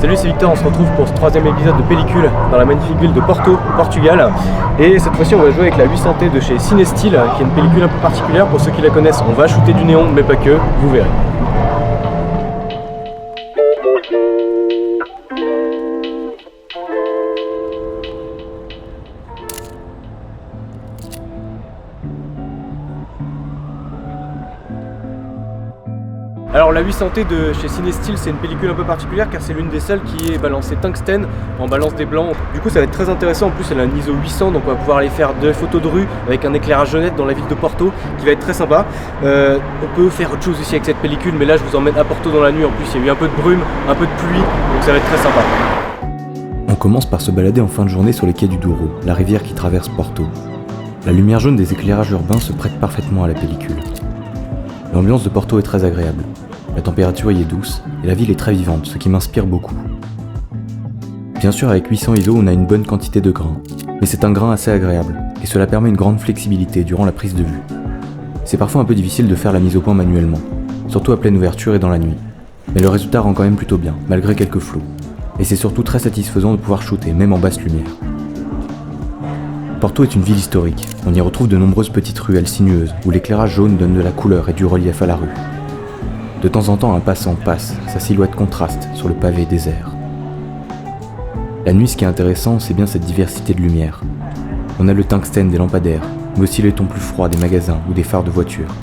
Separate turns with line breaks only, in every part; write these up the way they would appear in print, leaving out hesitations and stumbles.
Salut, c'est Victor, on se retrouve pour ce troisième épisode de Pellicule dans la magnifique ville de Porto, au Portugal. Et cette fois-ci, on va jouer avec la 800T de chez Cinestill, qui est une pellicule un peu particulière. Pour ceux qui la connaissent, on va shooter du néon, mais pas que, vous verrez. Alors la 800T de chez Cinestill, c'est une pellicule un peu particulière car c'est l'une des seules qui est balancée tungstène en balance des blancs. Du coup ça va être très intéressant, en plus elle a un ISO 800 donc on va pouvoir aller faire des photos de rue avec un éclairage jaunette dans la ville de Porto qui va être très sympa. On peut faire autre chose aussi avec cette pellicule, mais là je vous emmène à Porto dans la nuit. En plus il y a eu un peu de brume, un peu de pluie, donc ça va être très sympa.
On commence par se balader en fin de journée sur les quais du Douro, la rivière qui traverse Porto. La lumière jaune des éclairages urbains se prête parfaitement à la pellicule. L'ambiance de Porto est très agréable. La température y est douce et la ville est très vivante, ce qui m'inspire beaucoup. Bien sûr, avec 800 ISO, on a une bonne quantité de grains, mais c'est un grain assez agréable et cela permet une grande flexibilité durant la prise de vue. C'est parfois un peu difficile de faire la mise au point manuellement, surtout à pleine ouverture et dans la nuit, mais le résultat rend quand même plutôt bien, malgré quelques flots. Et c'est surtout très satisfaisant de pouvoir shooter, même en basse lumière. Porto est une ville historique. On y retrouve de nombreuses petites ruelles sinueuses où l'éclairage jaune donne de la couleur et du relief à la rue. De temps en temps, un passant passe, sa silhouette contraste sur le pavé désert. La nuit, ce qui est intéressant, c'est bien cette diversité de lumière. On a le tungstène des lampadaires, mais aussi les tons plus froids des magasins ou des phares de voitures.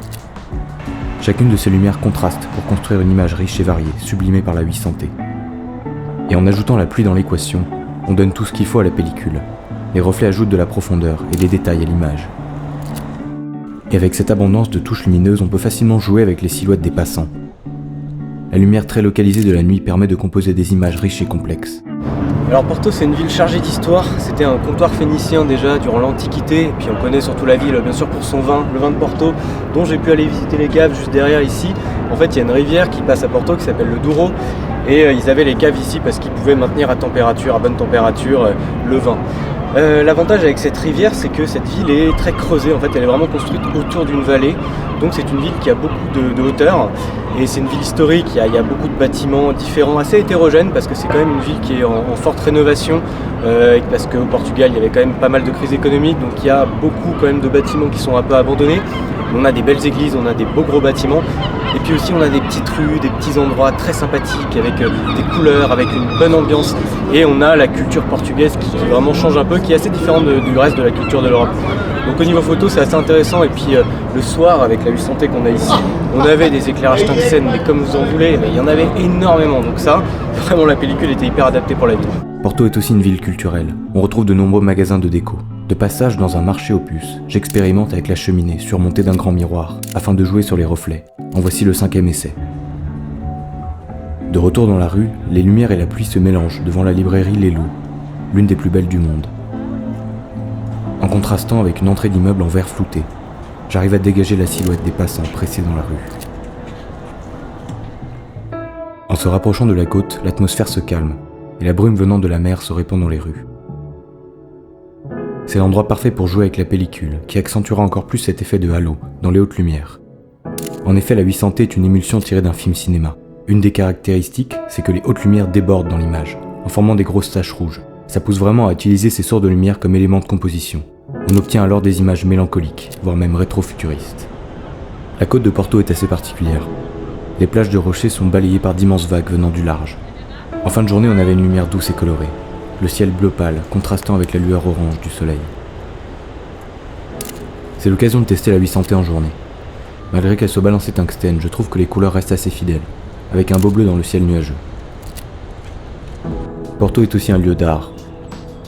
Chacune de ces lumières contraste pour construire une image riche et variée, sublimée par la 800T. Et en ajoutant la pluie dans l'équation, on donne tout ce qu'il faut à la pellicule. Les reflets ajoutent de la profondeur et des détails à l'image. Et avec cette abondance de touches lumineuses, on peut facilement jouer avec les silhouettes des passants. La lumière très localisée de la nuit permet de composer des images riches et complexes.
Alors Porto, c'est une ville chargée d'histoire. C'était un comptoir phénicien déjà durant l'Antiquité, et puis on connaît surtout la ville bien sûr pour son vin, le vin de Porto, dont j'ai pu aller visiter les caves juste derrière ici. En fait, il y a une rivière qui passe à Porto qui s'appelle le Douro, et ils avaient les caves ici parce qu'ils pouvaient maintenir à bonne température, le vin. L'avantage avec cette rivière, c'est que cette ville est très creusée. En fait, elle est vraiment construite autour d'une vallée. Donc c'est une ville qui a beaucoup de hauteur. Et c'est une ville historique, il y a beaucoup de bâtiments différents, assez hétérogènes, parce que c'est quand même une ville qui est en forte rénovation. Parce qu'au Portugal, il y avait quand même pas mal de crise économique. Donc il y a beaucoup quand même de bâtiments qui sont un peu abandonnés. On a des belles églises, on a des beaux gros bâtiments. Et puis aussi on a des petites rues, des petits endroits très sympathiques avec des couleurs, avec une bonne ambiance. Et on a la culture portugaise qui vraiment change un peu, qui est assez différente du reste de la culture de l'Europe. Donc au niveau photo c'est assez intéressant. Et puis le soir avec la 800T qu'on a ici, on avait des éclairages tungstène, mais comme vous en voulez, mais il y en avait énormément. Donc ça, vraiment la pellicule était hyper adaptée pour la ville.
Porto est aussi une ville culturelle. On retrouve de nombreux magasins de déco. De passage dans un marché aux puces, j'expérimente avec la cheminée surmontée d'un grand miroir, afin de jouer sur les reflets. En voici le 5e essai. De retour dans la rue, les lumières et la pluie se mélangent devant la librairie Les Loups, l'une des plus belles du monde. En contrastant avec une entrée d'immeuble en verre flouté, j'arrive à dégager la silhouette des passants pressés dans la rue. En se rapprochant de la côte, l'atmosphère se calme, et la brume venant de la mer se répand dans les rues. C'est l'endroit parfait pour jouer avec la pellicule, qui accentuera encore plus cet effet de halo dans les hautes lumières. En effet, la 800T est une émulsion tirée d'un film cinéma. Une des caractéristiques, c'est que les hautes lumières débordent dans l'image, en formant des grosses taches rouges. Ça pousse vraiment à utiliser ces sources de lumière comme élément de composition. On obtient alors des images mélancoliques, voire même rétro-futuristes. La côte de Porto est assez particulière. Les plages de rochers sont balayées par d'immenses vagues venant du large. En fin de journée, on avait une lumière douce et colorée. Le ciel bleu pâle, contrastant avec la lueur orange du soleil. C'est l'occasion de tester la 800T en journée. Malgré qu'elle soit balancée tungstène, je trouve que les couleurs restent assez fidèles, avec un beau bleu dans le ciel nuageux. Porto est aussi un lieu d'art.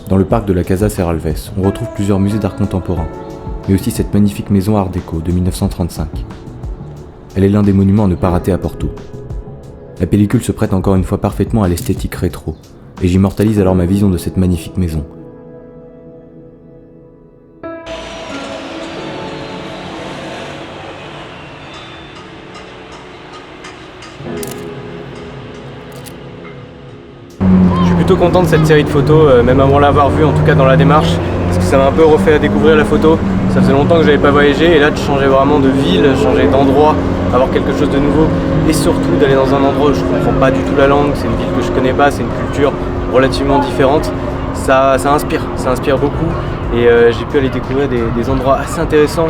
Dans le parc de la Casa Serralves, on retrouve plusieurs musées d'art contemporain, mais aussi cette magnifique maison art déco de 1935. Elle est l'un des monuments à ne pas rater à Porto. La pellicule se prête encore une fois parfaitement à l'esthétique rétro, et j'immortalise alors ma vision de cette magnifique maison.
Je suis plutôt content de cette série de photos, même avant l'avoir vue, en tout cas dans la démarche, parce que ça m'a un peu refait découvrir la photo. Ça faisait longtemps que j'avais pas voyagé, et là de changer vraiment de ville, changer d'endroit, avoir quelque chose de nouveau et surtout d'aller dans un endroit où je comprends pas du tout la langue, c'est une ville que je connais pas, c'est une culture relativement différente. Ça inspire beaucoup et j'ai pu aller découvrir des endroits assez intéressants,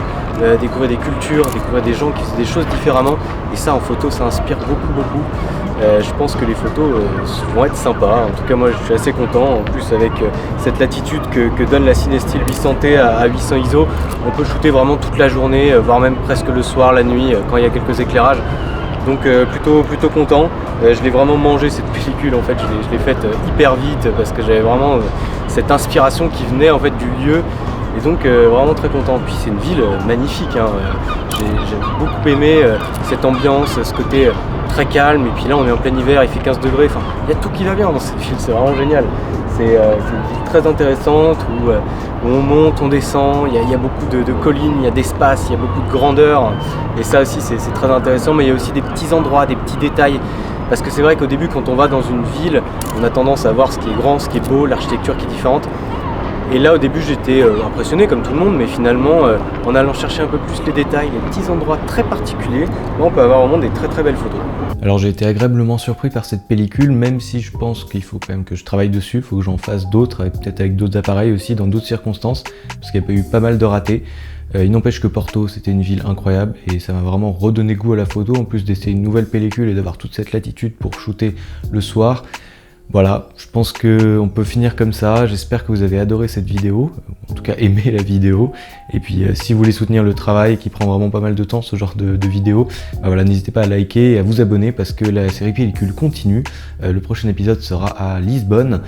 découvrir des cultures, découvrir des gens qui faisaient des choses différemment et ça en photo ça inspire beaucoup. Je pense que les photos vont être sympas, en tout cas moi je suis assez content, en plus avec cette latitude que donne la Cinestill 800T à 800 ISO, on peut shooter vraiment toute la journée, voire même presque le soir, la nuit, quand il y a quelques éclairages. Donc plutôt content. Je l'ai vraiment mangé cette pellicule en fait, je l'ai faite hyper vite parce que j'avais vraiment cette inspiration qui venait en fait du lieu et donc vraiment très content. Puis c'est une ville magnifique, hein. J'ai beaucoup aimé cette ambiance, ce côté très calme et puis là on est en plein hiver, il fait 15 degrés, enfin il y a tout qui va bien dans cette ville, c'est vraiment génial. C'est une ville très intéressante où on monte, on descend, il y a beaucoup de collines, il y a d'espace, il y a beaucoup de grandeur et ça aussi c'est très intéressant, mais il y a aussi des petits endroits, des petits détails parce que c'est vrai qu'au début quand on va dans une ville, on a tendance à voir ce qui est grand, ce qui est beau, l'architecture qui est différente. Et là au début j'étais impressionné comme tout le monde, mais finalement en allant chercher un peu plus les détails, les petits endroits très particuliers, là on peut avoir vraiment des très belles photos.
Alors j'ai été agréablement surpris par cette pellicule, même si je pense qu'il faut quand même que je travaille dessus, il faut que j'en fasse d'autres, peut-être avec d'autres appareils aussi, dans d'autres circonstances, parce qu'il y a eu pas mal de ratés. Il n'empêche que Porto, c'était une ville incroyable et ça m'a vraiment redonné goût à la photo, en plus d'essayer une nouvelle pellicule et d'avoir toute cette latitude pour shooter le soir. Voilà, je pense qu'on peut finir comme ça, j'espère que vous avez adoré cette vidéo, en tout cas aimé la vidéo, et puis si vous voulez soutenir le travail qui prend vraiment pas mal de temps, ce genre de vidéo, voilà, n'hésitez pas à liker et à vous abonner parce que la série pellicule continue, le prochain épisode sera à Lisbonne,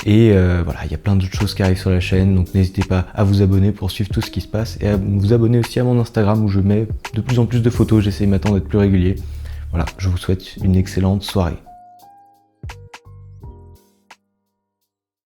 et voilà, il y a plein d'autres choses qui arrivent sur la chaîne, donc n'hésitez pas à vous abonner pour suivre tout ce qui se passe, et à vous abonner aussi à mon Instagram où je mets de plus en plus de photos, j'essaie maintenant d'être plus régulier. Voilà, je vous souhaite une excellente soirée.